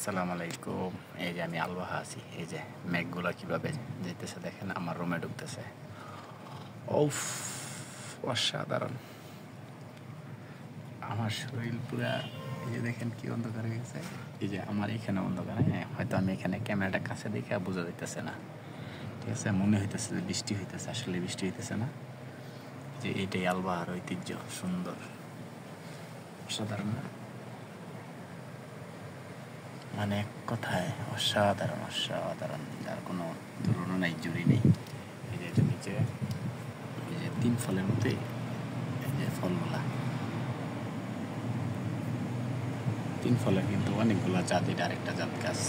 আসসালামু আলাইকুম। এই যে আমি আলবাহা আছি, এই যে মেঘগুলো কিভাবে যেতেছে দেখেন, আমার রুমে ঢুকতেছে। ওফ, অসাধারণ। আমার শরীর পুরা, এই যে দেখেন কি অন্ধকার হয়ে গেছে। এই যে আমার এখানে অন্ধকার, হ্যাঁ হয়তো আমি এখানে ক্যামেরাটা কাছে দেখে বোঝা যাইতেছে না, ঠিক আছে। মনে হইতেছে যে বৃষ্টি হইতেছে, আসলে বৃষ্টি হইতেছে না। যে এটাই আলবাহার ঐতিহ্য, সুন্দর, অসাধারণ না? মানে এক কথায় অসাধারণ, অসাধারণ, যার কোনো তুলনা নাই, জুড়ি নেই। এই যে এটা নিচে, এই যে 3 ফলের মতোই, এই যে ফলগুলা 3 ফলের, কিন্তু অনেকগুলো জাত, এটা আরেকটা জাত গাছ।